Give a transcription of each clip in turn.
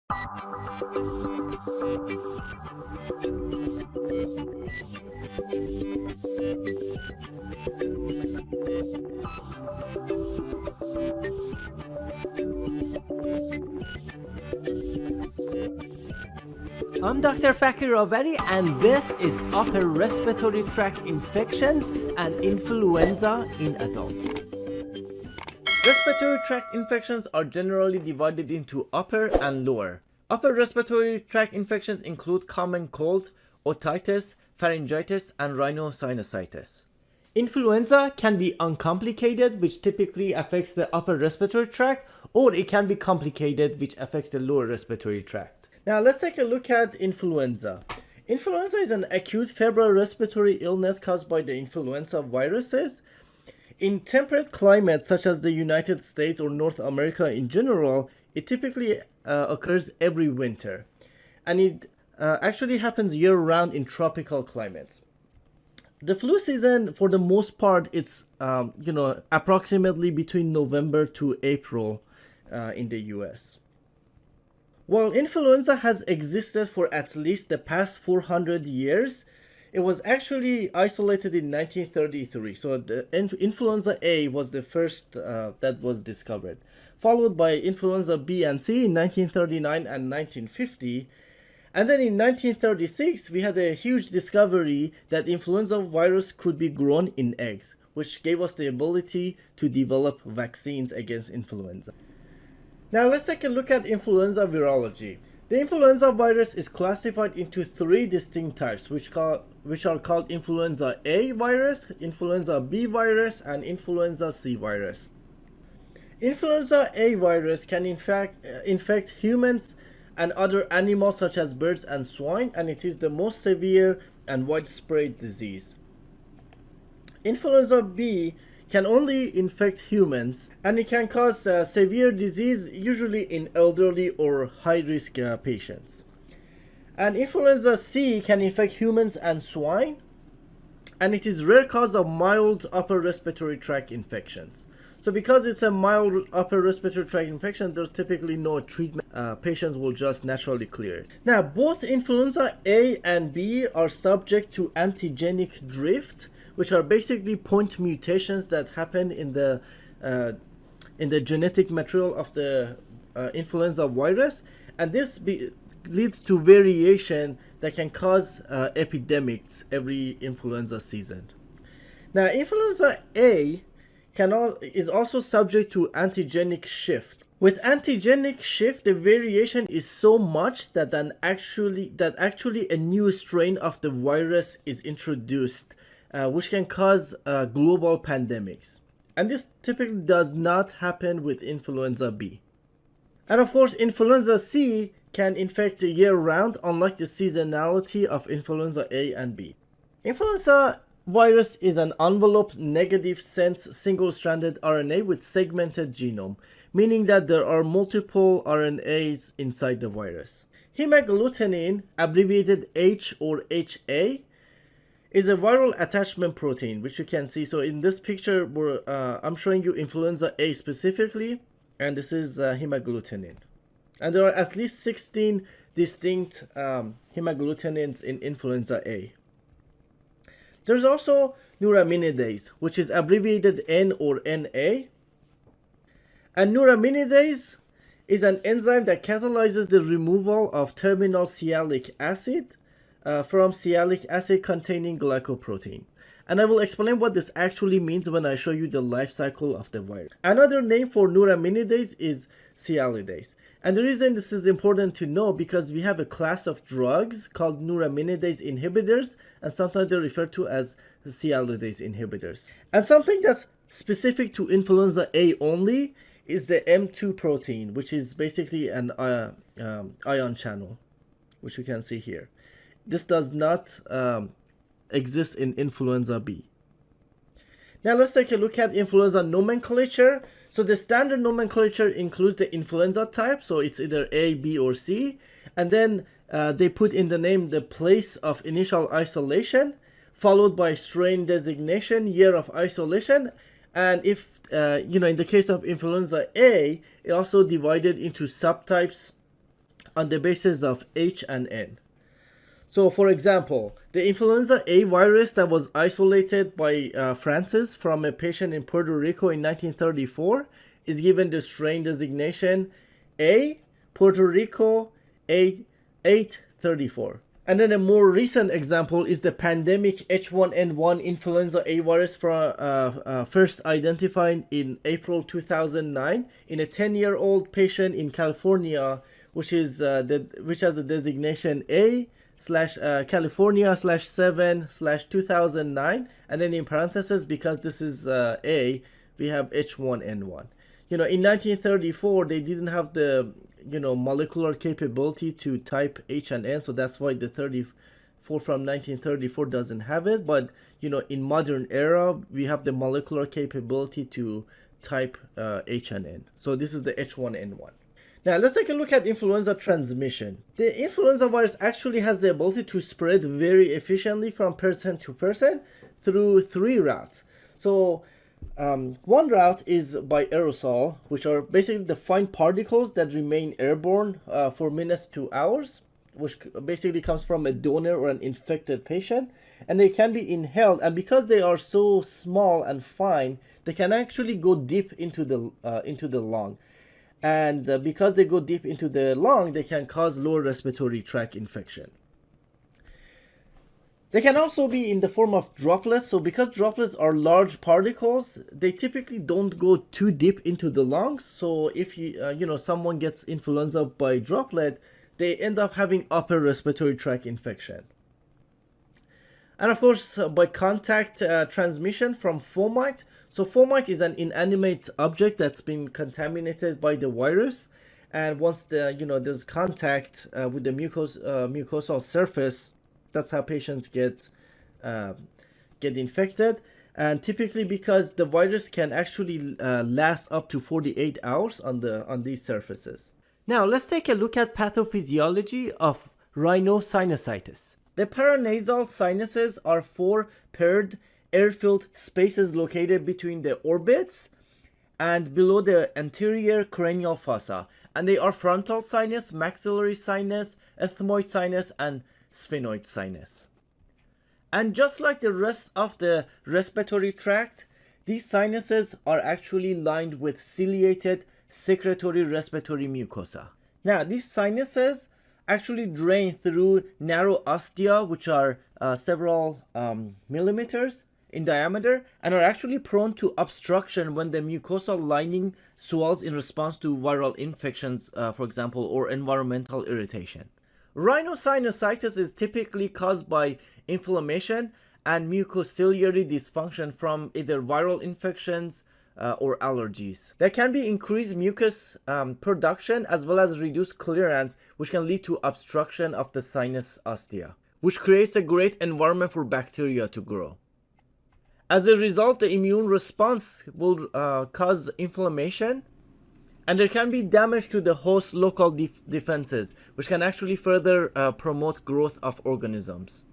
I'm Dr. Fakir Robari, and this is upper respiratory tract infections and influenza in adults. Respiratory tract infections are generally divided into upper and lower. Upper respiratory tract infections include common cold, otitis, pharyngitis, and rhinosinusitis. Influenza can be uncomplicated, which typically affects the upper respiratory tract, or it can be complicated, which affects the lower respiratory tract. Now let's take a look at influenza. Influenza is an acute febrile respiratory illness caused by the influenza viruses. In temperate climates such as the United States or North America in general, it typically occurs every winter. And it actually happens year-round in tropical climates. The flu season, for the most part, it's approximately between November to April in the US. While influenza has existed for at least the past 400 years, it was actually isolated in 1933. So the influenza A was the first that was discovered, followed by influenza B and C in 1939 and 1950. And then in 1936, we had a huge discovery that influenza virus could be grown in eggs, which gave us the ability to develop vaccines against influenza. Now let's take a look at influenza virology. The influenza virus is classified into three distinct types, which are called influenza A virus, influenza B virus, and influenza C virus. Influenza A virus can infect humans and other animals such as birds and swine, and it is the most severe and widespread disease. Influenza B can only infect humans, and it can cause severe disease, usually in elderly or high-risk patients. And influenza C can infect humans and swine, and it is rare cause of mild upper respiratory tract infections. So because it's a mild upper respiratory tract infection, there's typically no treatment. Patients will just naturally clear it. Now, both influenza A and B are subject to antigenic drift, which are basically point mutations that happen in the genetic material of the influenza virus, and this leads to variation that can cause epidemics every influenza season. Now, influenza A is also subject to antigenic shift. With antigenic shift, the variation is so much that actually a new strain of the virus is introduced, which can cause global pandemics. And this typically does not happen with influenza B. And of course, influenza C can infect year-round, unlike the seasonality of influenza A and B. Influenza virus is an enveloped negative sense single-stranded RNA with segmented genome, meaning that there are multiple RNAs inside the virus. Hemagglutinin, abbreviated H or HA, is a viral attachment protein, which you can see. So in this picture, I'm showing you influenza A specifically, and this is hemagglutinin. And there are at least 16 distinct hemagglutinins in influenza A. There's also neuraminidase, which is abbreviated N or NA. And neuraminidase is an enzyme that catalyzes the removal of terminal sialic acid from sialic acid containing glycoprotein. And I will explain what this actually means when I show you the life cycle of the virus. Another name for neuraminidase is sialidase. And the reason this is important to know, because we have a class of drugs called neuraminidase inhibitors, and sometimes they're referred to as sialidase inhibitors. And something that's specific to influenza A only is the M2 protein, which is basically an ion channel, which you can see here. This does not exist in influenza B. Now let's take a look at influenza nomenclature. So the standard nomenclature includes the influenza type, so it's either A, B, or C, and then they put in the name the place of initial isolation, followed by strain designation, year of isolation, and if in the case of influenza A, it also divided into subtypes on the basis of H and N. So for example, the influenza A virus that was isolated by Francis from a patient in Puerto Rico in 1934 is given the strain designation A, Puerto Rico, A834. And then a more recent example is the pandemic H1N1 influenza A virus first identified in April 2009 in a 10-year-old patient in California, which has the designation A/California/7/2009, and then in parentheses, because this is A, we have H1N1. In 1934 they didn't have the molecular capability to type H and N, so that's why the 34 from 1934 doesn't have it. But in modern era we have the molecular capability to type H and N. So this is the H1N1. Now let's take a look at influenza transmission. The influenza virus actually has the ability to spread very efficiently from person to person through 3 routes. So one route is by aerosol, which are basically the fine particles that remain airborne for minutes to hours, which basically comes from a donor or an infected patient, and they can be inhaled. And because they are so small and fine, they can actually go deep into the lung. And because they go deep into the lung, they can cause lower respiratory tract infection. They can also be in the form of droplets. So because droplets are large particles, they typically don't go too deep into the lungs. So if someone gets influenza by droplet, they end up having upper respiratory tract infection. And of course, by contact transmission from fomite. So fomite is an inanimate object that's been contaminated by the virus, and once there's contact with the mucosal surface, that's how patients get infected. And typically because the virus can actually last up to 48 hours on these surfaces. Now let's take a look at pathophysiology of rhinosinusitis. The paranasal sinuses are 4 paired air-filled spaces located between the orbits and below the anterior cranial fossa, and they are frontal sinus, maxillary sinus, ethmoid sinus, and sphenoid sinus. And just like the rest of the respiratory tract, these sinuses are actually lined with ciliated secretory respiratory mucosa. Now these sinuses actually drain through narrow ostia, which are several millimeters in diameter, and are actually prone to obstruction when the mucosal lining swells in response to viral infections, for example, or environmental irritation. Rhinosinusitis is typically caused by inflammation and mucociliary dysfunction from either viral infections or allergies. There can be increased mucus production as well as reduced clearance, which can lead to obstruction of the sinus ostia, which creates a great environment for bacteria to grow. As a result, the immune response will cause inflammation, and there can be damage to the host local defenses, which can actually further promote growth of organisms.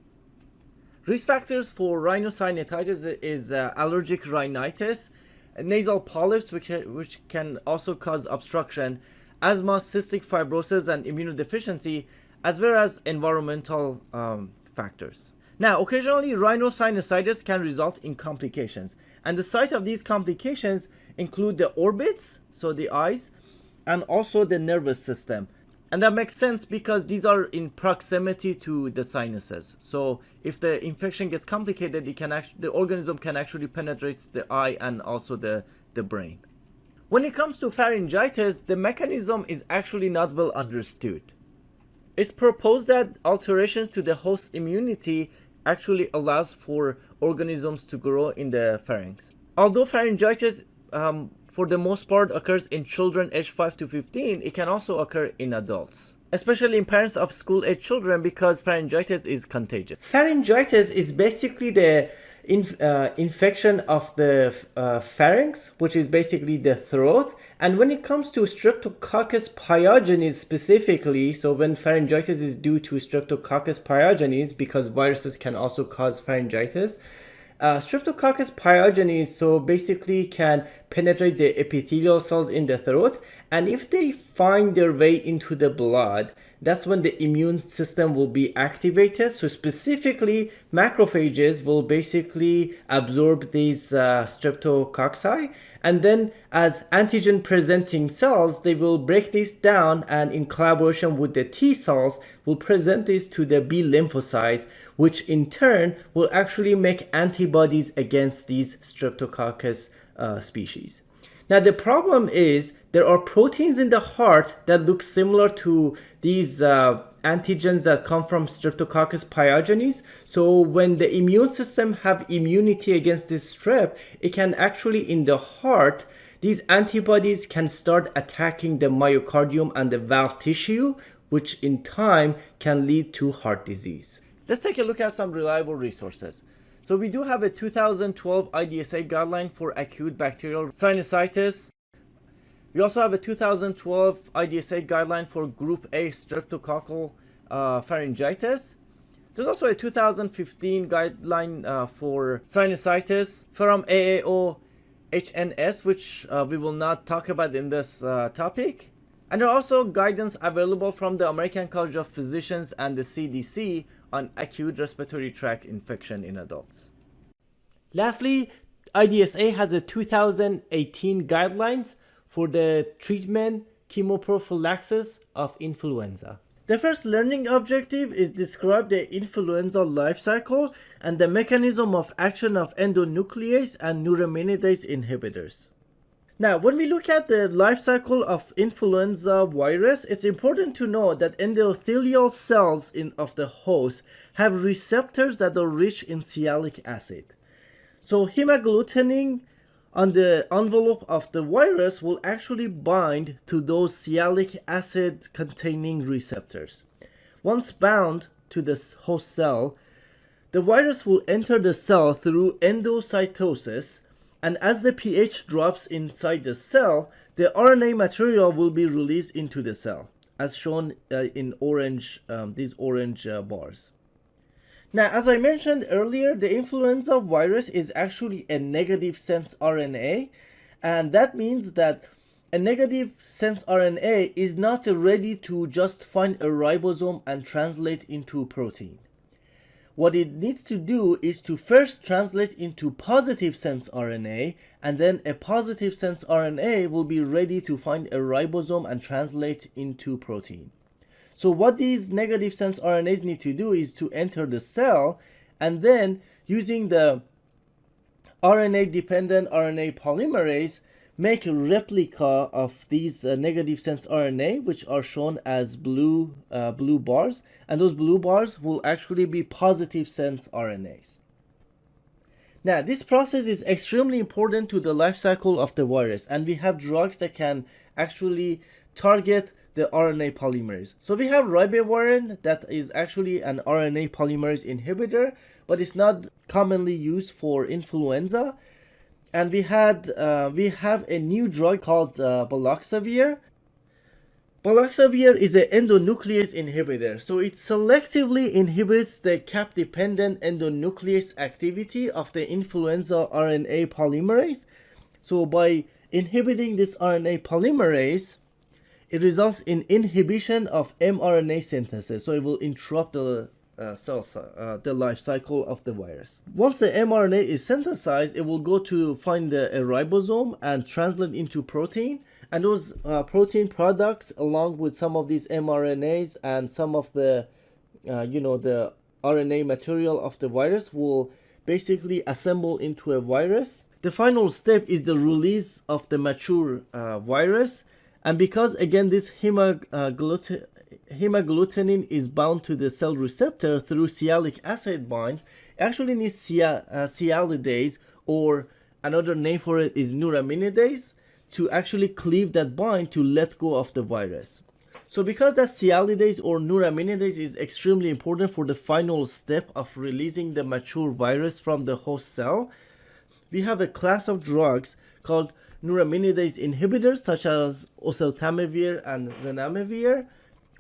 Risk factors for rhinosinusitis is allergic rhinitis, nasal polyps, which can also cause obstruction, asthma, cystic fibrosis, and immunodeficiency, as well as environmental factors. Now, occasionally rhinosinusitis can result in complications, and the site of these complications include the orbits, so the eyes, and also the nervous system. And that makes sense because these are in proximity to the sinuses. So if the infection gets complicated, the organism can actually penetrate the eye and also the brain. When it comes to pharyngitis, the mechanism is actually not well understood. It's proposed that alterations to the host immunity actually allows for organisms to grow in the pharynx. Although pharyngitis for the most part occurs in children aged 5 to 15, it can also occur in adults, especially in parents of school-age children, because pharyngitis is contagious. Pharyngitis is basically the infection of the pharynx, which is basically the throat. And when it comes to Streptococcus pyogenes specifically, so when pharyngitis is due to Streptococcus pyogenes, because viruses can also cause pharyngitis, Streptococcus pyogenes so basically can penetrate the epithelial cells in the throat, and if they find their way into the blood, that's when the immune system will be activated. So specifically, macrophages will basically absorb these streptococci, and then as antigen presenting cells, they will break this down, and in collaboration with the T cells will present this to the B lymphocytes, which in turn will actually make antibodies against these streptococcus species. Now the problem is there are proteins in the heart that look similar to these antigens that come from Streptococcus pyogenes. So when the immune system have immunity against this strep, it can actually in the heart, these antibodies can start attacking the myocardium and the valve tissue, which in time can lead to heart disease. Let's take a look at some reliable resources. So we do have a 2012 IDSA guideline for acute bacterial sinusitis. We also have a 2012 IDSA guideline for group A streptococcal pharyngitis. There's also a 2015 guideline for sinusitis from AAO HNS, which we will not talk about in this topic. And there are also guidance available from the American College of Physicians and the CDC on acute respiratory tract infection in adults. Lastly, IDSA has a 2018 guidelines for the treatment chemoprophylaxis of influenza. The first learning objective is describe the influenza life cycle and the mechanism of action of endonuclease and neuraminidase inhibitors. Now, when we look at the life cycle of influenza virus, it's important to know that endothelial cells of the host have receptors that are rich in sialic acid. So hemagglutinin on the envelope of the virus will actually bind to those sialic acid containing receptors. Once bound to the host cell, the virus will enter the cell through endocytosis, and as the pH drops inside the cell, the RNA material will be released into the cell, as shown in orange, these orange bars. Now, as I mentioned earlier, the influenza virus is actually a negative sense RNA, and that means that a negative sense RNA is not ready to just find a ribosome and translate into protein. What it needs to do is to first translate into positive sense RNA, and then a positive sense RNA will be ready to find a ribosome and translate into protein. So what these negative sense RNAs need to do is to enter the cell, and then using the RNA-dependent RNA polymerase, make a replica of these negative sense RNA, which are shown as blue bars, and those blue bars will actually be positive sense RNAs. Now, this process is extremely important to the life cycle of the virus, and we have drugs that can actually target the RNA polymerase. So we have ribavirin that is actually an RNA polymerase inhibitor, but it's not commonly used for influenza. And we have a new drug called baloxavir. Baloxavir is an endonuclease inhibitor, so it selectively inhibits the cap-dependent endonuclease activity of the influenza RNA polymerase. So by inhibiting this RNA polymerase, it results in inhibition of mRNA synthesis, so it will interrupt the the life cycle of the virus. Once the mRNA is synthesized, it will go to find a ribosome and translate into protein, and those protein products, along with some of these mRNAs and some of the the RNA material of the virus, will basically assemble into a virus. The final step is the release of the mature virus, and because again this hemagglutinin is bound to the cell receptor through sialic acid binds, actually needs sialidase, or another name for it is neuraminidase, to actually cleave that bind to let go of the virus. So because that sialidase or neuraminidase is extremely important for the final step of releasing the mature virus from the host cell, we have a class of drugs called neuraminidase inhibitors such as oseltamivir and zanamivir,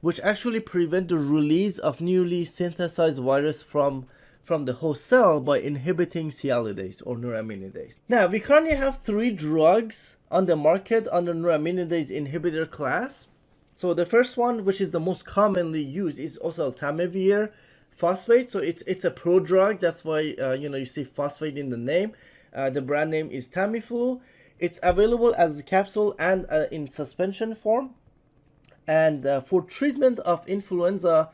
which actually prevent the release of newly synthesized virus from from the host cell by inhibiting sialidase or neuraminidase. Now, we currently have 3 drugs on the market under neuraminidase inhibitor class. So the first one, which is the most commonly used, is oseltamivir phosphate. So it's a prodrug. That's why you see phosphate in the name. The brand name is Tamiflu. It's available as a capsule and in suspension form. And for treatment of influenza,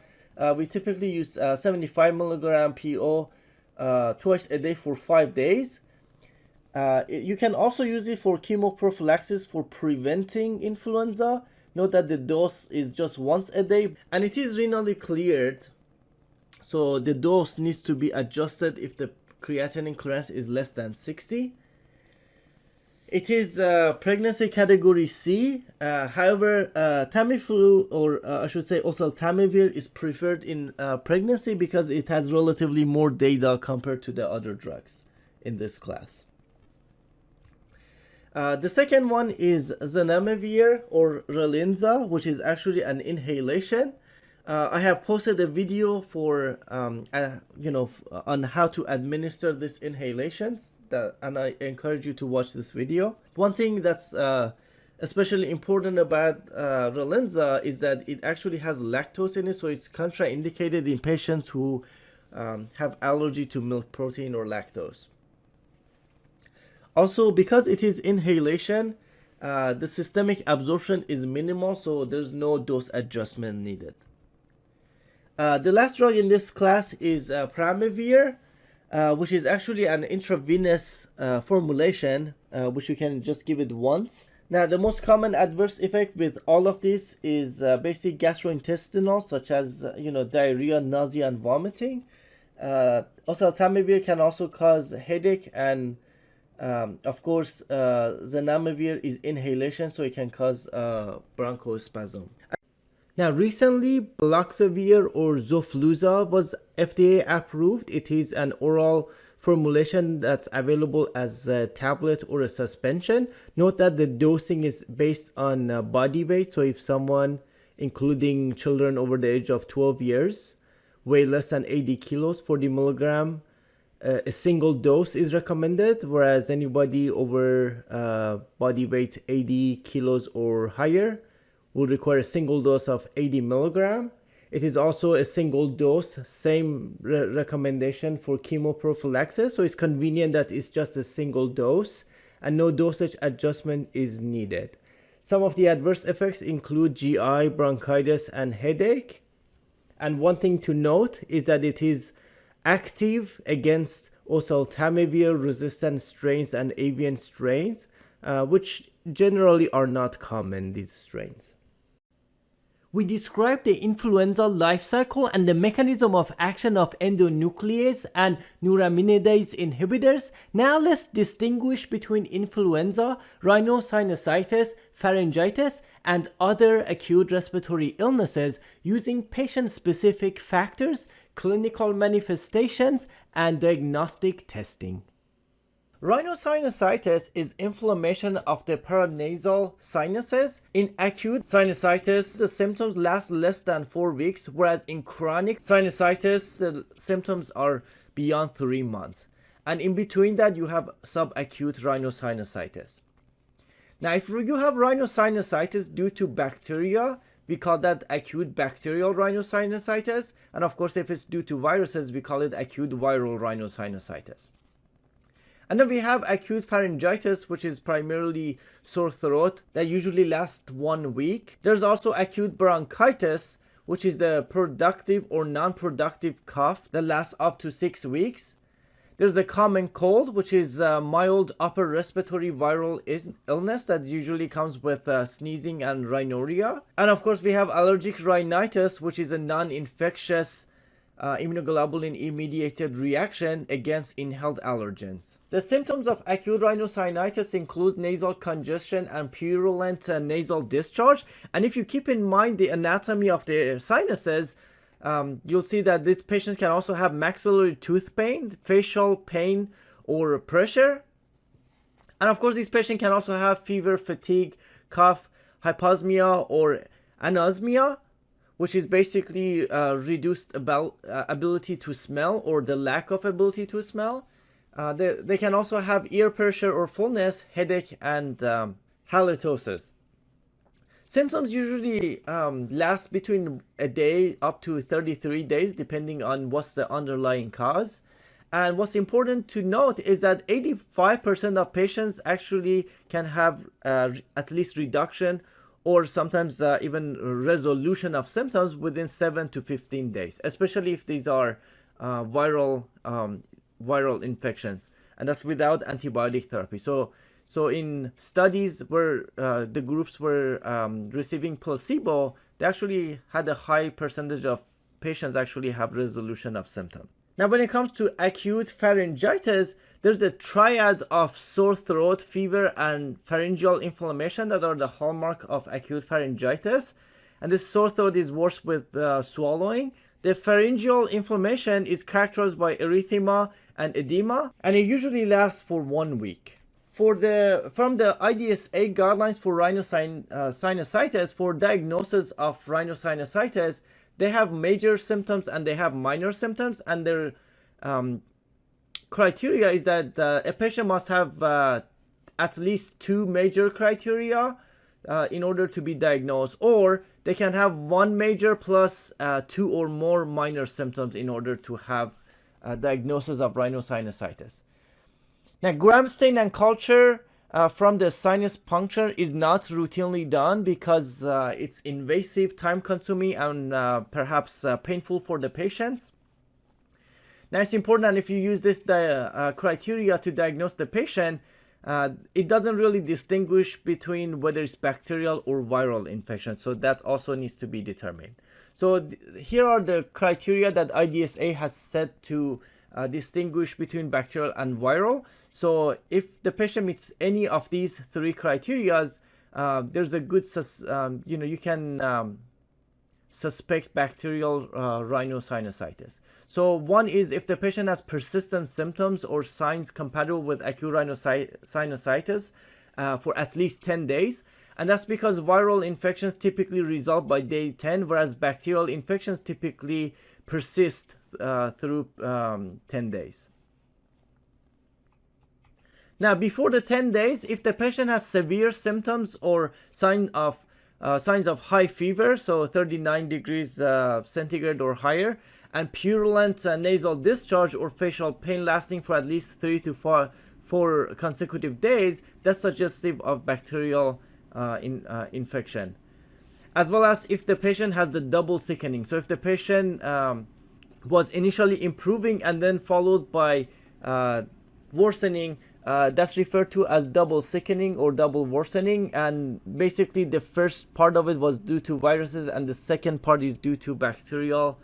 we typically use 75 milligram PO twice a day for 5 days. You can also use it for chemoprophylaxis for preventing influenza. Note that the dose is just once a day, and it is renally cleared, so the dose needs to be adjusted if the creatinine clearance is less than 60. It is pregnancy category C. However, Tamiflu, or I should say oseltamivir, is preferred in pregnancy because it has relatively more data compared to the other drugs in this class. The second one is zanamivir or Relinza, which is actually an inhalation. I have posted a video for on how to administer these inhalations, and I encourage you to watch this video. One thing that's especially important about Relinza is that it actually has lactose in it, so it's contraindicated in patients who have allergy to milk protein or lactose. Also, because it is inhalation, the systemic absorption is minimal, so there's no dose adjustment needed. The last drug in this class is Pramivir, which is actually an intravenous formulation, which you can just give it once. Now, the most common adverse effect with all of these is basic gastrointestinal, such as diarrhea, nausea, and vomiting. Oseltamivir can also cause headache, and of course, zanamivir is inhalation, so it can cause bronchospasm. Now, recently, baloxavir or Xofluza was FDA approved. It is an oral formulation that's available as a tablet or a suspension. Note that the dosing is based on body weight. So if someone, including children over the age of 12 years, weigh less than 80 kilos, 40 milligram, a single dose is recommended, whereas anybody over body weight 80 kilos or higher will require a single dose of 80 milligram. It is also a single dose, same recommendation for chemoprophylaxis, so it's convenient that it's just a single dose and no dosage adjustment is needed. Some of the adverse effects include GI, bronchitis, and headache. And one thing to note is that it is active against oseltamivir resistant strains and avian strains, which generally are not common, these strains. We described the influenza life cycle and the mechanism of action of endonuclease and neuraminidase inhibitors. Now let's distinguish between influenza, rhinosinusitis, pharyngitis, and other acute respiratory illnesses using patient-specific factors, clinical manifestations, and diagnostic testing. Rhinosinusitis is inflammation of the paranasal sinuses. In acute sinusitis, the symptoms last less than 4 weeks, whereas in chronic sinusitis, the symptoms are beyond 3 months. And in between that, you have subacute rhinosinusitis. Now, if you have rhinosinusitis due to bacteria, we call that acute bacterial rhinosinusitis. And of course, if it's due to viruses, we call it acute viral rhinosinusitis. And then we have acute pharyngitis, which is primarily sore throat that usually lasts 1 week. There's also acute bronchitis, which is the productive or non-productive cough that lasts up to 6 weeks. There's the common cold, which is mild upper respiratory viral illness that usually comes with sneezing and rhinorrhea. And of course, we have allergic rhinitis, which is a non-infectious immunoglobulin-mediated reaction against inhaled allergens. The symptoms of acute rhinosinusitis include nasal congestion and purulent nasal discharge. And if you keep in mind the anatomy of the sinuses, you'll see that these patients can also have maxillary tooth pain, facial pain, or pressure. And of course, these patients can also have fever, fatigue, cough, hyposmia, or anosmia, which is basically reduced ability to smell or the lack of ability to smell. They can also have ear pressure or fullness, headache, and halitosis. Symptoms usually last between a day up to 33 days, depending on what's the underlying cause. And what's important to note is that 85% of patients actually can have at least reduction or sometimes even resolution of symptoms within 7 to 15 days, especially if these are viral infections, and that's without antibiotic therapy. So in studies where the groups were receiving placebo, they actually had a high percentage of patients actually have resolution of symptoms. Now, when it comes to acute pharyngitis, there's a triad of sore throat, fever, and pharyngeal inflammation that are the hallmark of acute pharyngitis. And this sore throat is worse with swallowing. The pharyngeal inflammation is characterized by erythema and edema, and it usually lasts for 1 week. From the IDSA guidelines for rhinosinusitis, for diagnosis of rhinosinusitis, they have major symptoms and they have minor symptoms, and their criteria is that a patient must have at least 2 major criteria in order to be diagnosed, or they can have 1 major plus 2 or more minor symptoms in order to have a diagnosis of rhinosinusitis. Now, gram stain and culture from the sinus puncture is not routinely done because it's invasive, time-consuming, and perhaps painful for the patients. Now, it's important that if you use this criteria to diagnose the patient, it doesn't really distinguish between whether it's bacterial or viral infection. So that also needs to be determined. So here are the criteria that IDSA has set to distinguish between bacterial and viral. So if the patient meets any of these 3 criteria, there's a good, you can suspect bacterial rhinosinusitis. So one is if the patient has persistent symptoms or signs compatible with acute rhinosinusitis for at least 10 days. And that's because viral infections typically resolve by day 10, whereas bacterial infections typically persist through 10 days. Now, before the 10 days, if the patient has severe symptoms or signs of high fever, so 39 degrees centigrade or higher, and purulent nasal discharge or facial pain lasting for at least 3 to 4 consecutive days, that's suggestive of bacterial infection. As well as if the patient has the double sickening. So if the patient was initially improving and then followed by worsening, that's referred to as double sickening or double worsening, and basically the first part of it was due to viruses and the second part is due to bacterial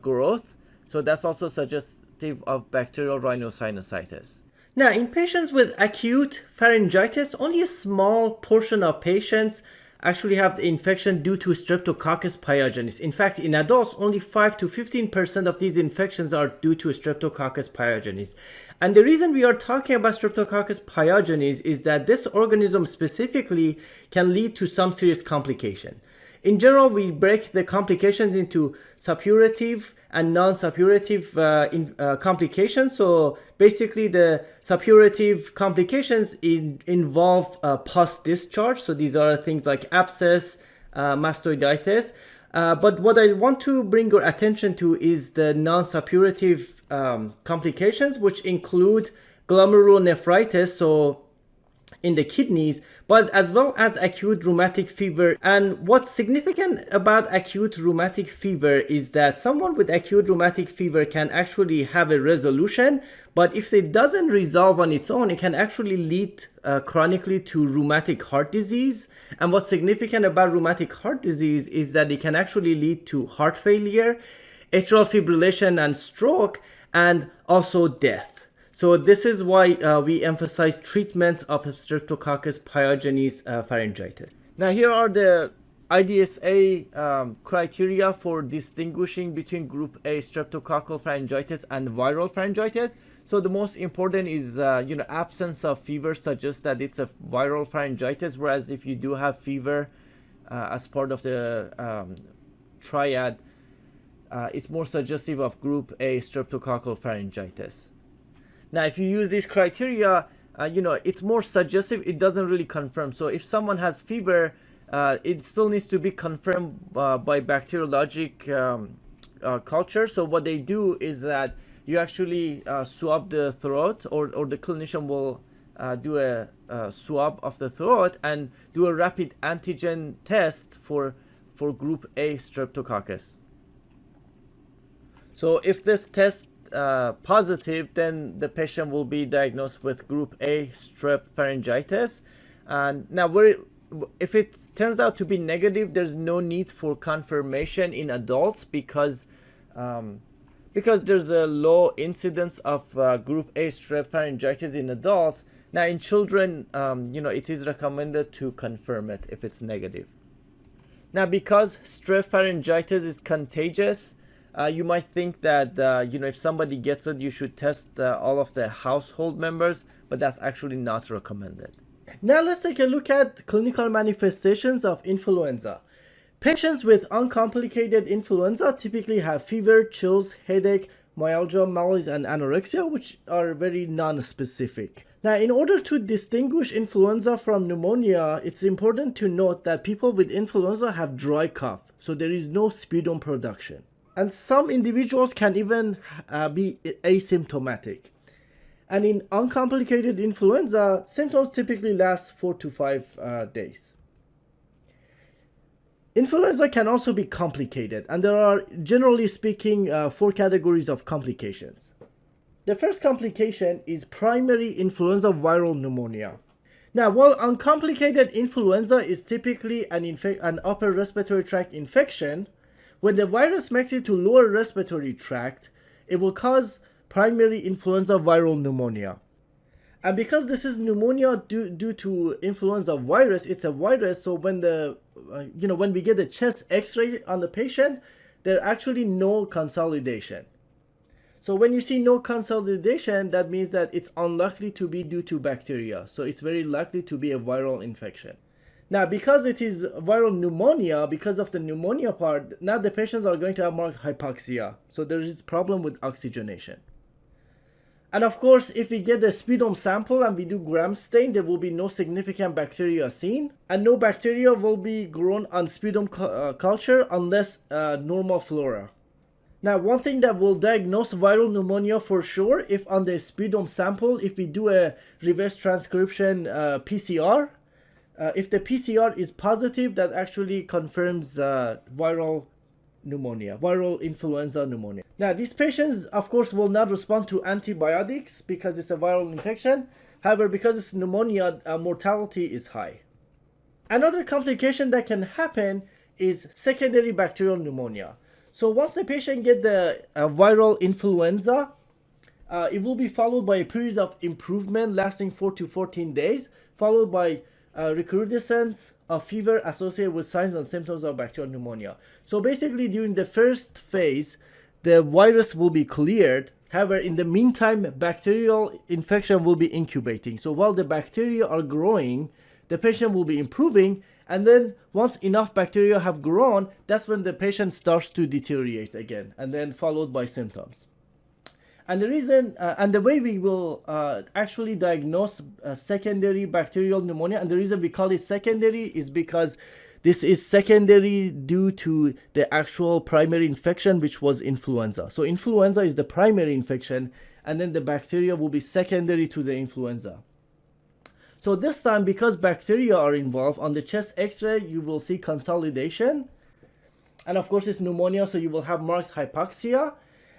growth. So that's also suggestive of bacterial rhinosinusitis. Now, in patients with acute pharyngitis, only a small portion of patients actually have the infection due to Streptococcus pyogenes. In fact, in adults, only 5 to 15% of these infections are due to Streptococcus pyogenes. And the reason we are talking about Streptococcus pyogenes is that this organism specifically can lead to some serious complication. In general, we break the complications into suppurative and non-suppurative complications. So basically the suppurative complications involve post-discharge. So these are things like abscess, mastoiditis. But what I want to bring your attention to is the non-suppurative complications, which include glomerulonephritis, so in the kidneys, but as well as acute rheumatic fever. And what's significant about acute rheumatic fever is that someone with acute rheumatic fever can actually have a resolution, but if it doesn't resolve on its own, it can actually lead chronically to rheumatic heart disease. And what's significant about rheumatic heart disease is that it can actually lead to heart failure, atrial fibrillation and stroke, and also death. So this is why we emphasize treatment of Streptococcus pyogenes pharyngitis. Now here are the IDSA criteria for distinguishing between group A streptococcal pharyngitis and viral pharyngitis. So the most important is absence of fever suggests that it's a viral pharyngitis, whereas if you do have fever as part of the triad, it's more suggestive of group A streptococcal pharyngitis. Now, if you use these criteria, it's more suggestive. It doesn't really confirm. So if someone has fever, it still needs to be confirmed by bacteriologic culture. So what they do is that you actually swab the throat, or the clinician will do a swab of the throat and do a rapid antigen test for group A streptococcus. So if this test positive, then the patient will be diagnosed with group A strep pharyngitis. And now if it turns out to be negative, there's no need for confirmation in adults because there's a low incidence of group A strep pharyngitis in adults. Now in children, it is recommended to confirm it if it's negative. Now, because strep pharyngitis is contagious, you might think that if somebody gets it, you should test all of the household members, but that's actually not recommended. Now let's take a look at clinical manifestations of influenza. Patients with uncomplicated influenza typically have fever, chills, headache, myalgia, malaise, and anorexia, which are very non-specific. Now, in order to distinguish influenza from pneumonia, it's important to note that people with influenza have dry cough, so there is no sputum production. And some individuals can even be asymptomatic. And in uncomplicated influenza, symptoms typically last 4 to 5 days. Influenza can also be complicated, and there are, generally speaking, 4 categories of complications. The first complication is primary influenza viral pneumonia. Now, while uncomplicated influenza is typically an upper respiratory tract infection, when the virus makes it to lower respiratory tract, it will cause primary influenza viral pneumonia. And because this is pneumonia due to influenza virus, it's a virus, so when when we get a chest x-ray on the patient, there are actually no consolidation. So when you see no consolidation, that means that it's unlikely to be due to bacteria. So it's very likely to be a viral infection. Now, because it is viral pneumonia, because of the pneumonia part, now the patients are going to have marked hypoxia. So there is problem with oxygenation. And of course, if we get a sputum sample and we do gram stain, there will be no significant bacteria seen. And no bacteria will be grown on sputum culture unless normal flora. Now, one thing that will diagnose viral pneumonia for sure, if on the sputum sample, if we do a reverse transcription PCR, if the PCR is positive, that actually confirms viral pneumonia, viral influenza pneumonia. Now, these patients, of course, will not respond to antibiotics because it's a viral infection. However, because it's pneumonia, mortality is high. Another complication that can happen is secondary bacterial pneumonia. So once the patient gets the viral influenza, it will be followed by a period of improvement lasting 4 to 14 days, followed by recrudescence of fever associated with signs and symptoms of bacterial pneumonia. So basically, during the first phase, the virus will be cleared. However, in the meantime, bacterial infection will be incubating. So while the bacteria are growing, the patient will be improving. And then once enough bacteria have grown, that's when the patient starts to deteriorate again, and then followed by symptoms. And the reason, and the way we will actually diagnose secondary bacterial pneumonia, and the reason we call it secondary is because this is secondary due to the actual primary infection, which was influenza. So influenza is the primary infection, and then the bacteria will be secondary to the influenza. So this time, because bacteria are involved, on the chest x-ray, you will see consolidation. And of course, it's pneumonia, so you will have marked hypoxia.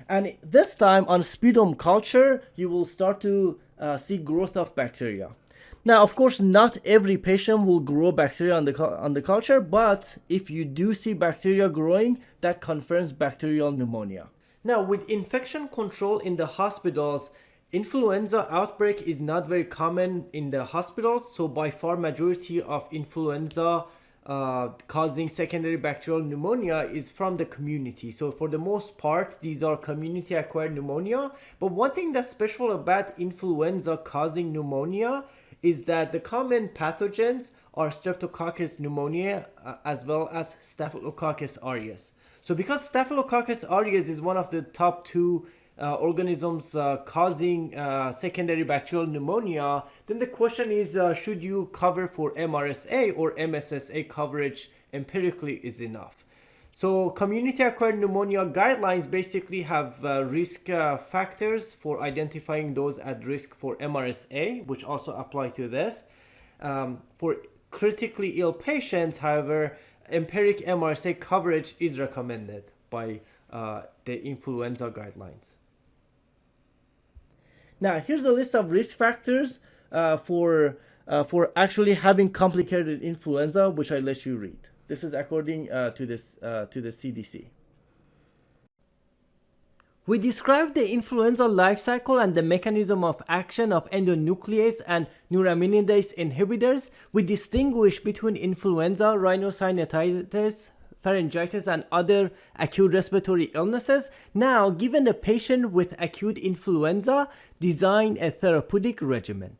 And this time, on sputum culture, you will start to see growth of bacteria. Now, of course, not every patient will grow bacteria on the culture, but if you do see bacteria growing, that confirms bacterial pneumonia. Now, with infection control in the hospitals, influenza outbreak is not very common in the hospitals, so by far majority of influenza causing secondary bacterial pneumonia is from the community. So for the most part, these are community acquired pneumonia. But one thing that's special about influenza causing pneumonia is that the common pathogens are Streptococcus pneumoniae as well as Staphylococcus aureus. So because Staphylococcus aureus is one of the top two organisms causing secondary bacterial pneumonia, then the question is, should you cover for MRSA or MSSA coverage empirically is enough? So community-acquired pneumonia guidelines basically have risk factors for identifying those at risk for MRSA, which also apply to this. For critically ill patients, however, empiric MRSA coverage is recommended by the influenza guidelines. Now, here's a list of risk factors for actually having complicated influenza, which I let you read. This is according to the CDC. We described the influenza life cycle and the mechanism of action of endonuclease and neuraminidase inhibitors. We distinguish between influenza, rhinosinusitis, pharyngitis, and other acute respiratory illnesses. Now, given a patient with acute influenza, design a therapeutic regimen.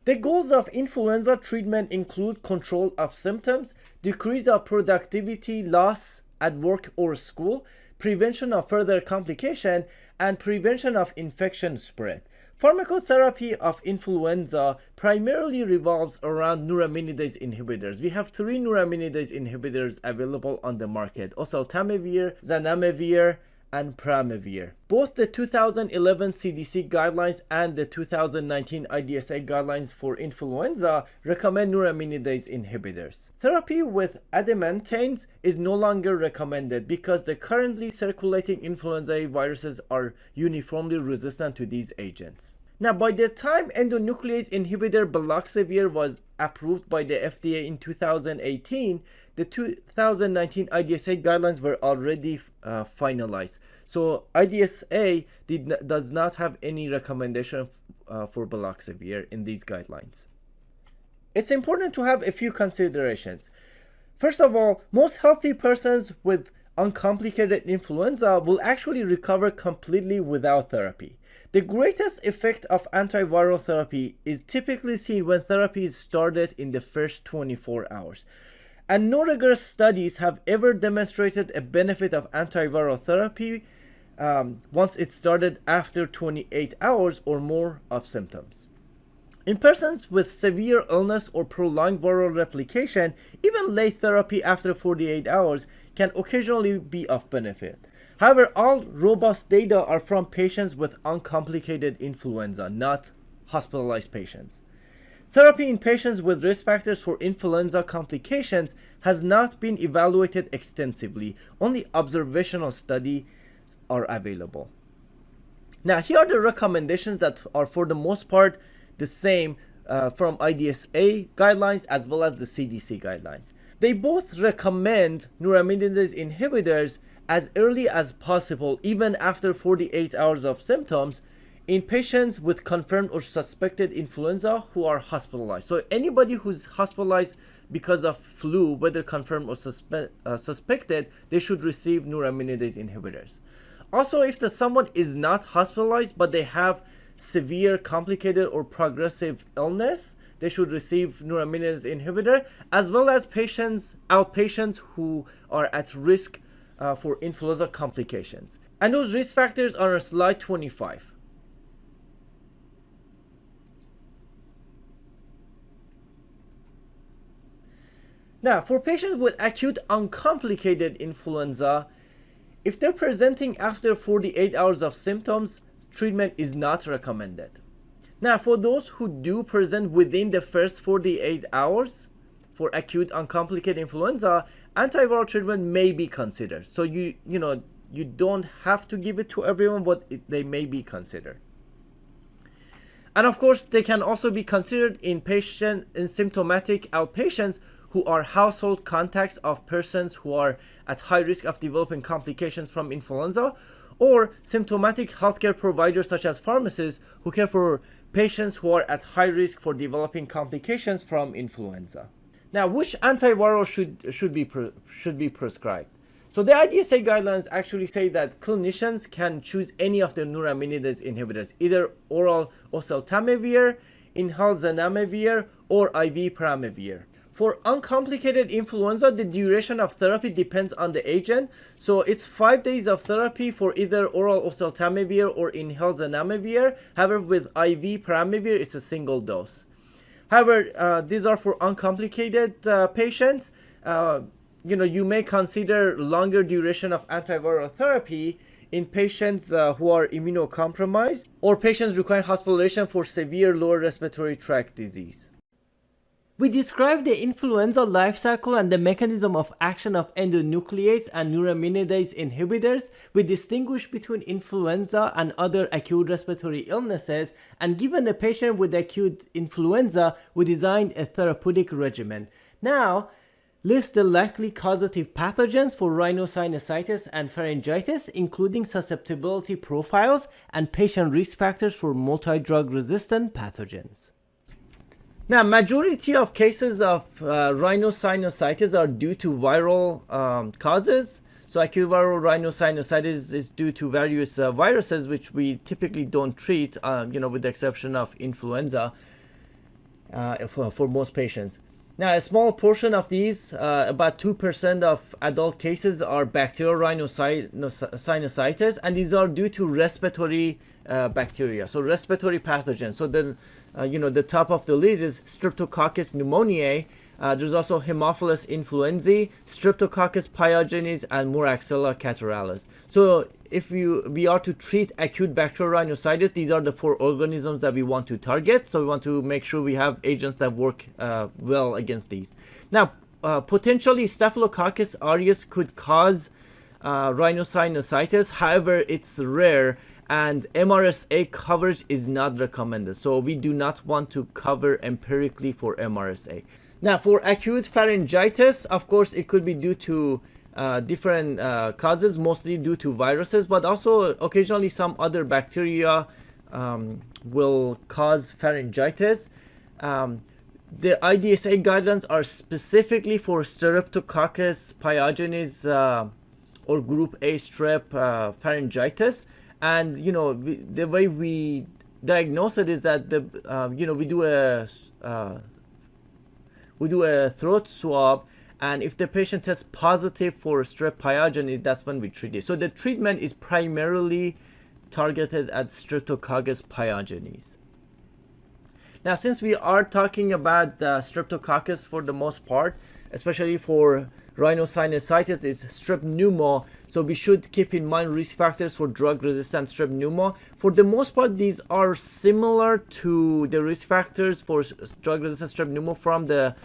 The goals of influenza treatment include control of symptoms, decrease of productivity loss at work or school, prevention of further complication, and prevention of infection spread. Pharmacotherapy of influenza primarily revolves around neuraminidase inhibitors. We have 3 neuraminidase inhibitors available on the market: oseltamivir, zanamivir, and pramivir. Both the 2011 CDC guidelines and the 2019 IDSA guidelines for influenza recommend neuraminidase inhibitors. Therapy with adamantane is no longer recommended because the currently circulating influenza viruses are uniformly resistant to these agents. Now, by the time endonuclease inhibitor baloxavir was approved by the FDA in 2018, the 2019 IDSA guidelines were already finalized. So IDSA does not have any recommendation for baloxavir in these guidelines. It's important to have a few considerations. First of all, most healthy persons with uncomplicated influenza will actually recover completely without therapy. The greatest effect of antiviral therapy is typically seen when therapy is started in the first 24 hours. And no rigorous studies have ever demonstrated a benefit of antiviral therapy once it started after 28 hours or more of symptoms. In persons with severe illness or prolonged viral replication, even late therapy after 48 hours can occasionally be of benefit. However, all robust data are from patients with uncomplicated influenza, not hospitalized patients. Therapy in patients with risk factors for influenza complications has not been evaluated extensively. Only observational studies are available. Now, here are the recommendations that are for the most part the same from IDSA guidelines as well as the CDC guidelines. They both recommend neuraminidase inhibitors as early as possible, even after 48 hours of symptoms, in patients with confirmed or suspected influenza who are hospitalized. So anybody who's hospitalized because of flu, whether confirmed or suspected, they should receive neuraminidase inhibitors. Also, if someone is not hospitalized but they have severe, complicated, or progressive illness, they should receive neuraminidase inhibitor, as well as outpatients who are at risk for influenza complications. And those risk factors are on slide 25. Now, for patients with acute uncomplicated influenza, if they're presenting after 48 hours of symptoms, treatment is not recommended. Now, for those who do present within the first 48 hours for acute uncomplicated influenza, antiviral treatment may be considered. So you don't have to give it to everyone, but they may be considered. And of course, they can also be considered in symptomatic outpatients who are household contacts of persons who are at high risk of developing complications from influenza, or symptomatic healthcare providers such as pharmacists who care for patients who are at high risk for developing complications from influenza. Now, which antiviral should be prescribed? So the IDSA guidelines actually say that clinicians can choose any of the neuraminidase inhibitors, either oral oseltamivir, inhaled zanamivir, or IV pramivir. For uncomplicated influenza, the duration of therapy depends on the agent. So it's 5 days of therapy for either oral oseltamivir or inhaled zanamivir. However, with IV peramivir, it's a single dose. However, these are for uncomplicated patients. You may consider longer duration of antiviral therapy in patients who are immunocompromised or patients requiring hospitalization for severe lower respiratory tract disease. We described the influenza life cycle and the mechanism of action of endonuclease and neuraminidase inhibitors. We distinguish between influenza and other acute respiratory illnesses, and given a patient with acute influenza, we designed a therapeutic regimen. Now, list the likely causative pathogens for rhinosinusitis and pharyngitis, including susceptibility profiles and patient risk factors for multi-drug resistant pathogens. Now, majority of cases of rhinosinusitis are due to viral causes. So acute viral rhinosinusitis is due to various viruses, which we typically don't treat, with the exception of influenza for most patients. Now, a small portion of these, about 2% of adult cases, are bacterial rhinosinusitis, and these are due to respiratory bacteria, so respiratory pathogens. So the top of the list is Streptococcus pneumoniae. There's also Haemophilus influenzae, Streptococcus pyogenes, and Moraxella catarrhalis. So if we are to treat acute bacterial rhinosinusitis, these are the 4 organisms that we want to target. So we want to make sure we have agents that work well against these. Now, potentially Staphylococcus aureus could cause rhinosinusitis. However, it's rare, and MRSA coverage is not recommended. So we do not want to cover empirically for MRSA. Now, for acute pharyngitis, of course, it could be due to different causes, mostly due to viruses, but also occasionally some other bacteria will cause pharyngitis. The IDSA guidelines are specifically for Streptococcus pyogenes or group A strep pharyngitis. And the way we diagnose it is that we do a throat swab, and if the patient tests positive for strep pyogenes, that's when we treat it. So the treatment is primarily targeted at Streptococcus pyogenes. Now, since we are talking about Streptococcus for the most part, especially for rhinosinusitis, is strep pneumo, so we should keep in mind risk factors for drug-resistant strep pneumo. For the most part, these are similar to the risk factors for drug-resistant strep pneumo from the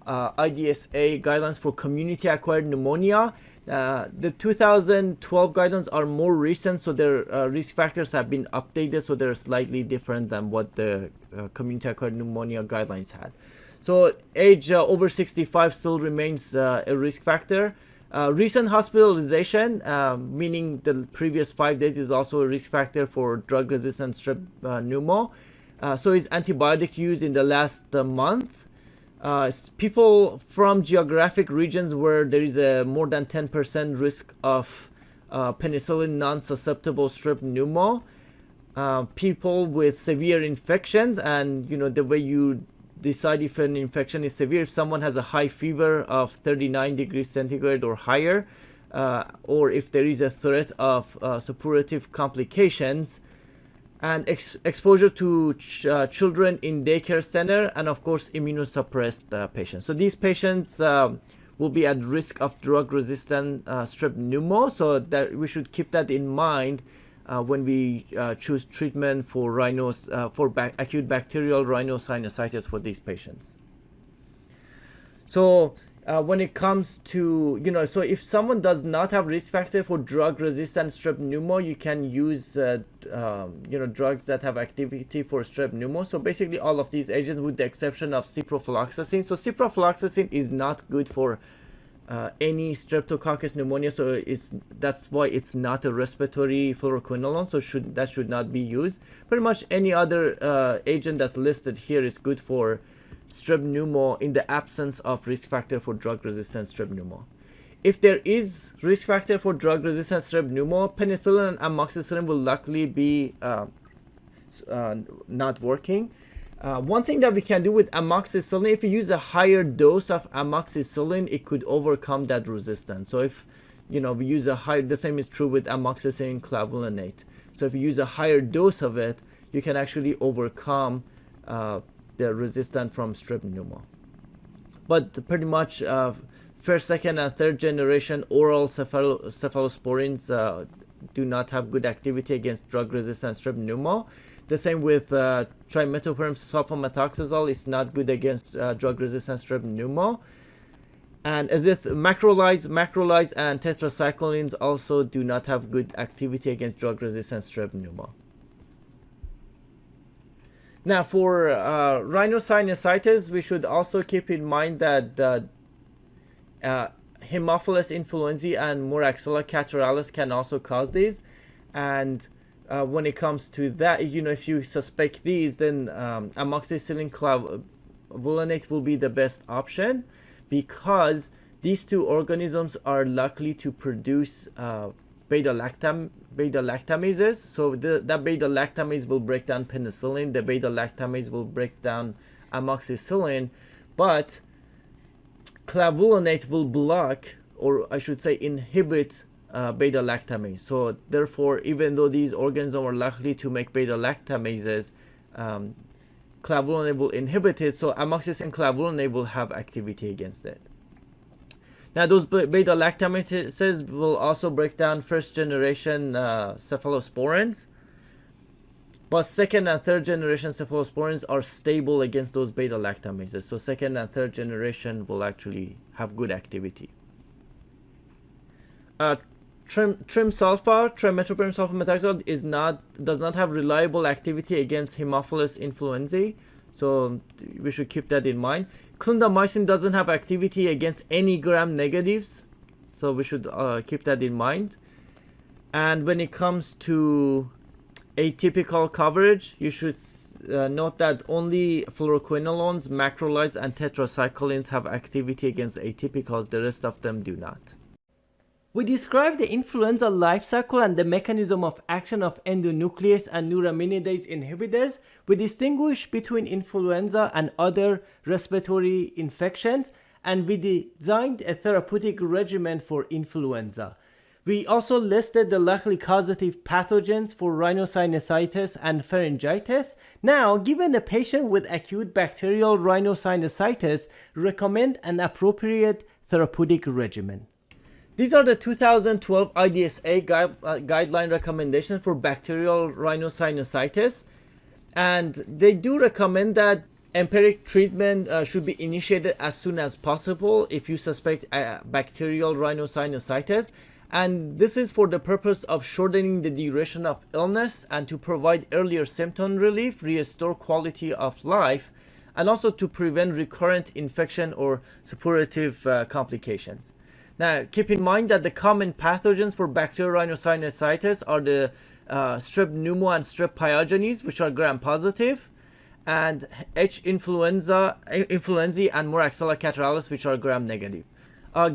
IDSA guidelines for community-acquired pneumonia. The 2012 guidelines are more recent, so their risk factors have been updated, so they're slightly different than what the community-acquired pneumonia guidelines had. So age over 65 still remains a risk factor. Recent hospitalization, meaning the previous 5 days, is also a risk factor for drug-resistant strep pneumo. So is antibiotic use in the last month. People from geographic regions where there is a more than 10% risk of penicillin non-susceptible strep pneumo. People with severe infections, and the way you decide if an infection is severe, if someone has a high fever of 39 degrees centigrade or higher, or if there is a threat of suppurative complications, and exposure to children in daycare center, and of course immunosuppressed patients. So these patients will be at risk of drug-resistant strep pneumo, so that we should keep that in mind when we choose treatment for acute bacterial rhinosinusitis for these patients. So when it comes to, so if someone does not have risk factor for drug-resistant strep pneumo, you can use, drugs that have activity for strep pneumo. So basically all of these agents, with the exception of ciprofloxacin. So ciprofloxacin is not good for any Streptococcus pneumonia, so that's why it's not a respiratory fluoroquinolone, so that should not be used. Pretty much any other agent that's listed here is good for strep pneumo in the absence of risk factor for drug-resistant strep pneumo. If there is risk factor for drug-resistant strep pneumo, penicillin and amoxicillin will likely be not working. One thing that we can do with amoxicillin, if you use a higher dose of amoxicillin, it could overcome that resistance. So if we use a higher, the same is true with amoxicillin-clavulanate. So if you use a higher dose of it, you can actually overcome the resistance from strep pneumo. But pretty much first, second, and third generation oral cephalosporins do not have good activity against drug-resistant strep pneumo. The same with trimethoprim sulfamethoxazole is not good against drug-resistant strep pneumo. And as if macrolides, and tetracyclines also do not have good activity against drug-resistant strep pneumo. Now, for rhinosinusitis, we should also keep in mind that Haemophilus influenzae and Moraxella catarrhalis can also cause these. And when it comes to that, if you suspect these, then amoxicillin-clavulanate will be the best option, because these two organisms are likely to produce beta-lactamases. So that beta-lactamase will break down penicillin, the beta-lactamase will break down amoxicillin, but clavulanate will block, or I should say inhibit, beta-lactamase. So therefore, even though these organisms are likely to make beta-lactamases, clavulanate will inhibit it, so amoxicillin-clavulanate will have activity against it. Now, those beta-lactamases will also break down first generation cephalosporins, but second and third generation cephalosporins are stable against those beta-lactamases. So second and third generation will actually have good activity. Trimethoprim sulfamethoxazole does not have reliable activity against Haemophilus influenzae, so we should keep that in mind. Clindamycin doesn't have activity against any gram-negatives, so we should keep that in mind. And when it comes to atypical coverage, you should note that only fluoroquinolones, macrolides, and tetracyclines have activity against atypicals. The rest of them do not. We described the influenza life cycle and the mechanism of action of endonuclease and neuraminidase inhibitors. We distinguish between influenza and other respiratory infections, and we designed a therapeutic regimen for influenza. We also listed the likely causative pathogens for rhinosinusitis and pharyngitis. Now, given a patient with acute bacterial rhinosinusitis, recommend an appropriate therapeutic regimen. These are the 2012 IDSA guideline recommendations for bacterial rhinosinusitis, and they do recommend that empiric treatment should be initiated as soon as possible if you suspect bacterial rhinosinusitis, and this is for the purpose of shortening the duration of illness and to provide earlier symptom relief, restore quality of life, and also to prevent recurrent infection or suppurative complications. Now, keep in mind that the common pathogens for bacterial rhinosinusitis are the strep pneumo and strep pyogenes, which are gram-positive, and H. influenzae and Moraxella catarrhalis, which are gram-negative.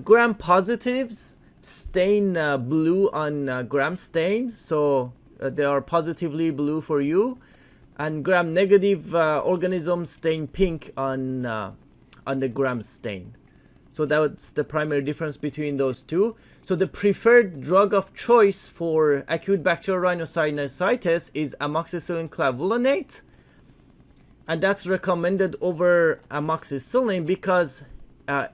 Gram-positives stain blue on gram stain, so they are positively blue for you, and gram-negative organisms stain pink on the gram stain. So that's the primary difference between those two. So the preferred drug of choice for acute bacterial rhinosinusitis is amoxicillin-clavulanate, and that's recommended over amoxicillin because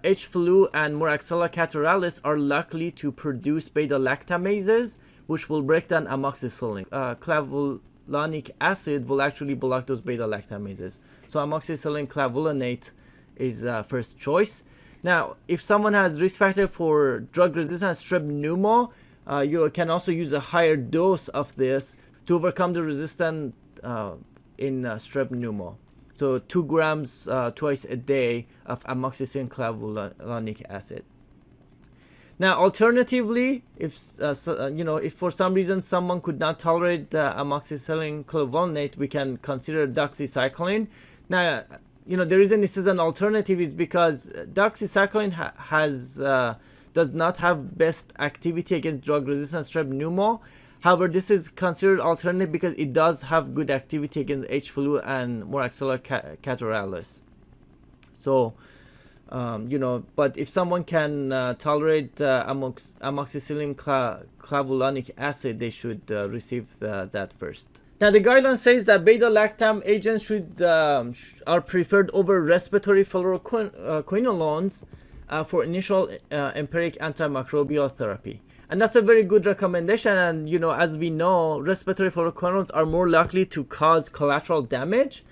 H. flu and Moraxella catarrhalis are likely to produce beta-lactamases, which will break down amoxicillin. Clavulanic acid will actually block those beta-lactamases. So amoxicillin-clavulanate is first choice. Now, if someone has risk factor for drug-resistant strep pneumo, you can also use a higher dose of this to overcome the resistance in strep pneumo. So 2 grams twice a day of amoxicillin-clavulanic acid. Now, alternatively, if for some reason someone could not tolerate amoxicillin-clavulanate, we can consider doxycycline. Now, the reason this is an alternative is because doxycycline does not have best activity against drug-resistant strep pneumo. However, this is considered alternative because it does have good activity against H. flu and myalgias catarrhalis. So, but if someone can tolerate amoxicillin-clavulanate acid, they should receive that first. Now, the guideline says that beta-lactam agents are preferred over respiratory fluoroquinolones for initial empiric antimicrobial therapy. And that's a very good recommendation. And, as we know, respiratory fluoroquinolones are more likely to cause collateral damage.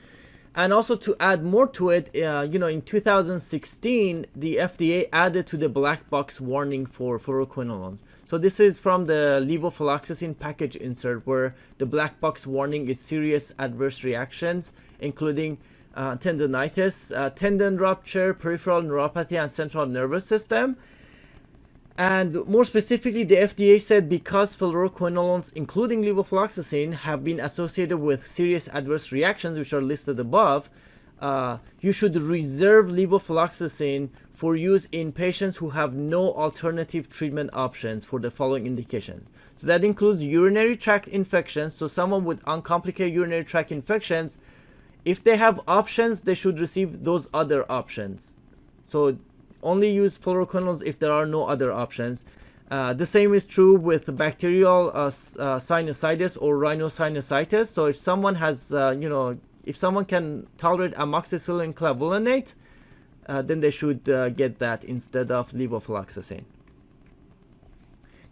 And also to add more to it, in 2016, the FDA added to the black box warning for fluoroquinolones. So this is from the levofloxacin package insert, where the black box warning is serious adverse reactions, including tendonitis, tendon rupture, peripheral neuropathy, and central nervous system. And more specifically, the FDA said because fluoroquinolones, including levofloxacin, have been associated with serious adverse reactions, which are listed above, you should reserve levofloxacin for use in patients who have no alternative treatment options for the following indications. So that includes urinary tract infections. So someone with uncomplicated urinary tract infections, if they have options, they should receive those other options. So only use fluoroquinolones if there are no other options. The same is true with bacterial sinusitis or rhinosinusitis. So if someone has, if someone can tolerate amoxicillin-clavulanate, then they should get that instead of levofloxacin.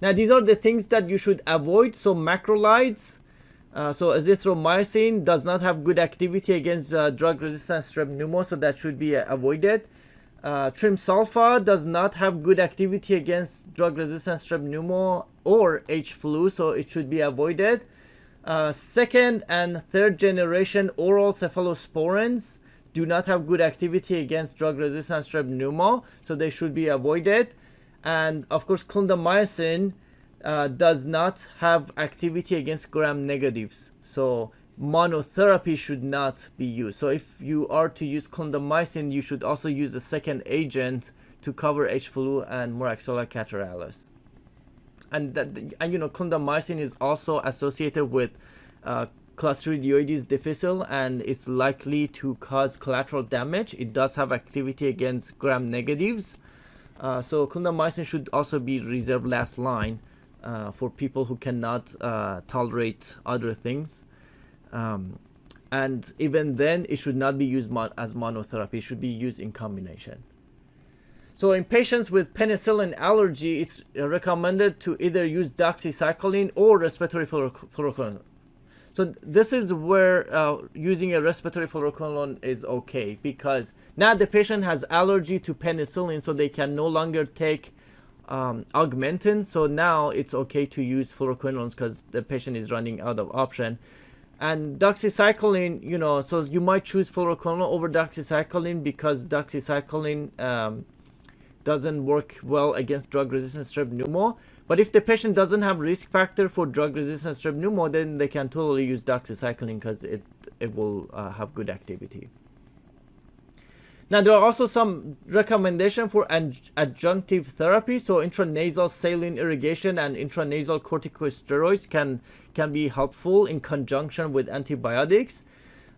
Now, these are the things that you should avoid. So macrolides, so azithromycin does not have good activity against drug-resistant strep pneumo, so that should be avoided. Trimsulfa does not have good activity against drug-resistant strep pneumo or H. flu, so it should be avoided. Second and third generation oral cephalosporins do not have good activity against drug-resistant strep pneumo, so they should be avoided. And of course, clindamycin does not have activity against gram-negatives, so monotherapy should not be used. So if you are to use clindamycin, you should also use a second agent to cover H. flu and myalgias catarrhalis. And clindamycin is also associated with Clostridioides difficile, and it's likely to cause collateral damage. It does have activity against gram-negatives. So clindamycin should also be reserved last line for people who cannot tolerate other things. And even then, it should not be used as monotherapy. It should be used in combination. So in patients with penicillin allergy, it's recommended to either use doxycycline or respiratory fluoroquinolone. So this is where using a respiratory fluoroquinolone is okay, because now the patient has allergy to penicillin, so they can no longer take augmentin. So now it's okay to use fluoroquinolones because the patient is running out of option. And doxycycline, so you might choose fluoroquinolone over doxycycline because doxycycline doesn't work well against drug-resistant strep pneumo. But if the patient doesn't have risk factor for drug-resistant strep pneumo, then they can totally use doxycycline because it will have good activity. Now, there are also some recommendations for adjunctive therapy. So intranasal saline irrigation and intranasal corticosteroids can be helpful in conjunction with antibiotics.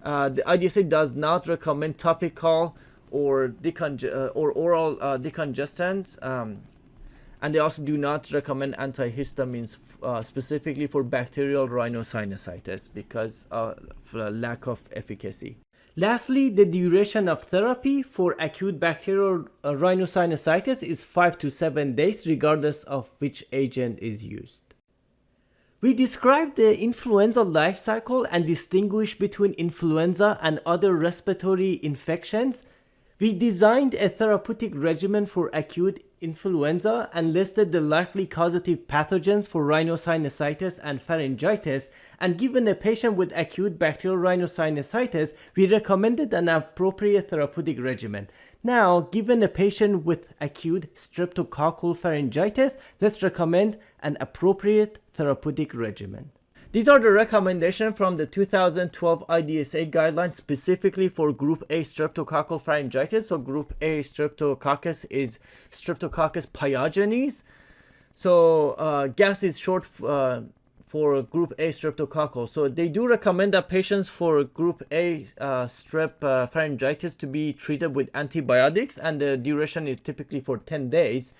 The IDSA does not recommend topical or oral decongestants, and they also do not recommend antihistamines specifically for bacterial rhinosinusitis because of lack of efficacy. Lastly, the duration of therapy for acute bacterial rhinosinusitis is 5 to 7 days, regardless of which agent is used. We described the influenza life cycle and distinguished between influenza and other respiratory infections. We designed a therapeutic regimen for acute influenza and listed the likely causative pathogens for rhinosinusitis and pharyngitis, and given a patient with acute bacterial rhinosinusitis, we recommended an appropriate therapeutic regimen. Now, given a patient with acute streptococcal pharyngitis, let's recommend an appropriate therapeutic regimen. These are the recommendations from the 2012 IDSA guidelines specifically for Group A streptococcal pharyngitis. So Group A streptococcus is Streptococcus pyogenes. So gas is short for group A streptococcal. So they do recommend that patients for group A strep pharyngitis to be treated with antibiotics, and the duration is typically for 10 days.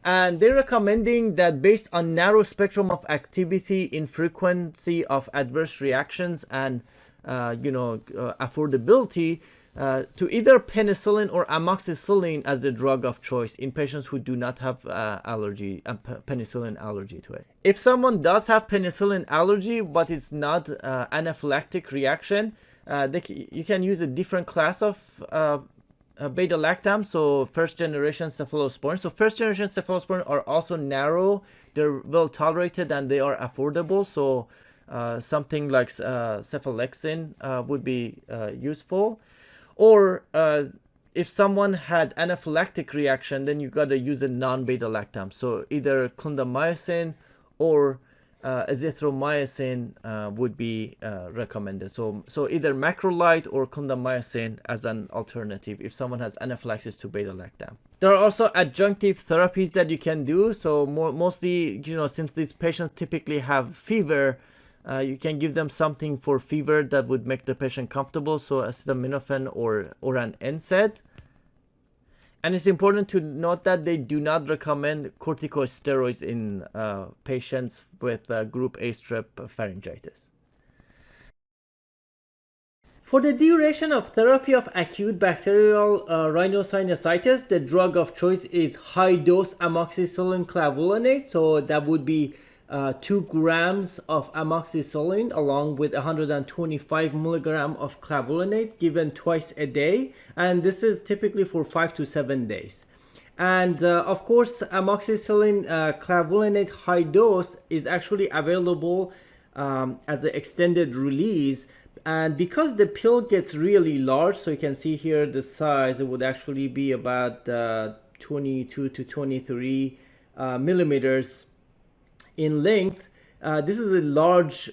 And they're recommending that based on narrow spectrum of activity in frequency of adverse reactions and affordability, to either penicillin or amoxicillin as the drug of choice in patients who do not have penicillin allergy to it. If someone does have penicillin allergy but it's not anaphylactic reaction, you can use a different class of beta-lactam, so first generation cephalosporin. So first generation cephalosporin are also narrow, they're well tolerated, and they are affordable. So something like cephalexin would be useful. Or if someone had anaphylactic reaction, then you got to use a non-beta-lactam. So either clindamycin or azithromycin would be recommended. So either macrolide or clindamycin as an alternative if someone has anaphylaxis to beta-lactam. There are also adjunctive therapies that you can do. So mostly, since these patients typically have fever, you can give them something for fever that would make the patient comfortable, so acetaminophen or an NSAID. And it's important to note that they do not recommend corticosteroids in patients with group A strep pharyngitis. For the duration of therapy of acute bacterial rhinosinusitis, the drug of choice is high-dose amoxicillin-clavulanate. So that would be 2 grams of amoxicillin along with 125 milligram of clavulanate given twice a day, and this is typically for 5 to 7 days. And of course, amoxicillin clavulanate high dose is actually available as an extended release, and because the pill gets really large, so you can see here the size, it would actually be about 22 to 23 millimeters in length. This is a large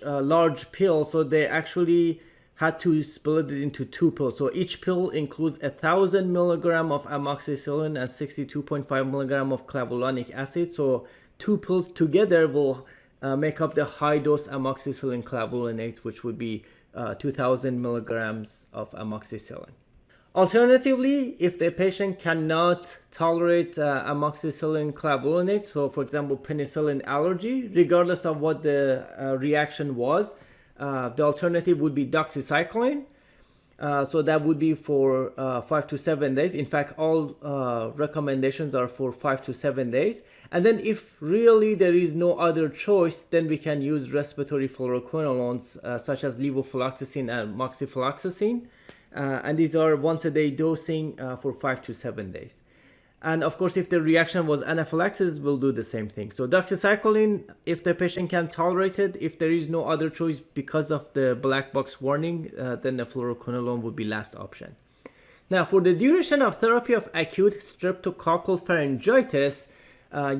pill, so they actually had to split it into 2 pills. So each pill includes 1,000 milligram of amoxicillin and 62.5 milligram of clavulanic acid. So 2 pills together will make up the high dose amoxicillin clavulanate, which would be 2,000 milligrams of amoxicillin. Alternatively, if the patient cannot tolerate amoxicillin clavulanate, so for example penicillin allergy, regardless of what the reaction was, the alternative would be doxycycline. So that would be for 5 to 7 days. In fact, all recommendations are for 5 to 7 days. And then if really there is no other choice, then we can use respiratory fluoroquinolones such as levofloxacin and moxifloxacin. And these are once a day dosing for 5 to 7 days. And of course, if the reaction was anaphylaxis, we'll do the same thing. So doxycycline, if the patient can tolerate it, if there is no other choice because of the black box warning, then the fluoroquinolone would be last option. Now, for the duration of therapy of acute streptococcal pharyngitis,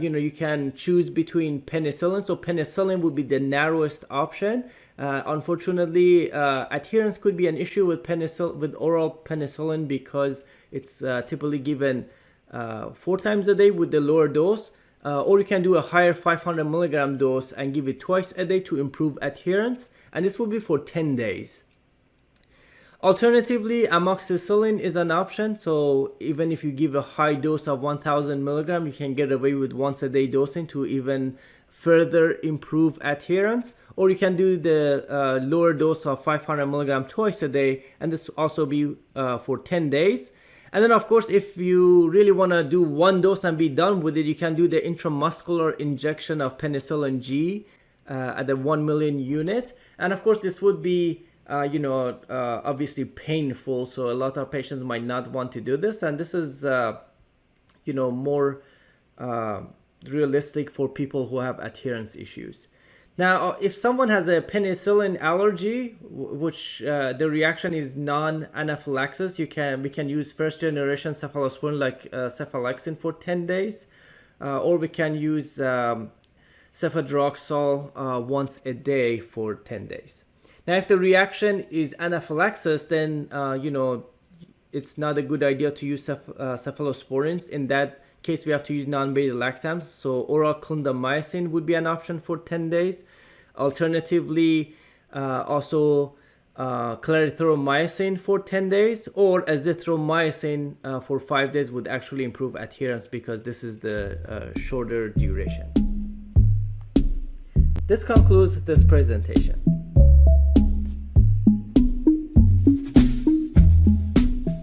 you can choose between penicillin. So penicillin would be the narrowest option. Unfortunately, adherence could be an issue with oral penicillin because it's typically given 4 times a day with the lower dose, or you can do a higher 500 milligram dose and give it twice a day to improve adherence, and this will be for 10 days. Alternatively, amoxicillin is an option. So even if you give a high dose of 1000 milligram, you can get away with once a day dosing to even further improve adherence, or you can do the lower dose of 500 milligram twice a day, and this will also be for 10 days. And then of course, if you really want to do 1 dose and be done with it, you can do the intramuscular injection of penicillin G at the 1 million unit. And of course, this would be obviously painful, so a lot of patients might not want to do this, and this is more realistic for people who have adherence issues. Now, if someone has a penicillin allergy, which the reaction is non-anaphylaxis, we can use first generation cephalosporin like cephalexin for 10 days, or we can use cefadroxil once a day for 10 days. Now, if the reaction is anaphylaxis, then it's not a good idea to use cephalosporins. In that case, we have to use non-beta lactams. So oral clindamycin would be an option for 10 days. Alternatively, also clarithromycin for 10 days or azithromycin for 5 days would actually improve adherence because this is the shorter duration. This concludes this presentation.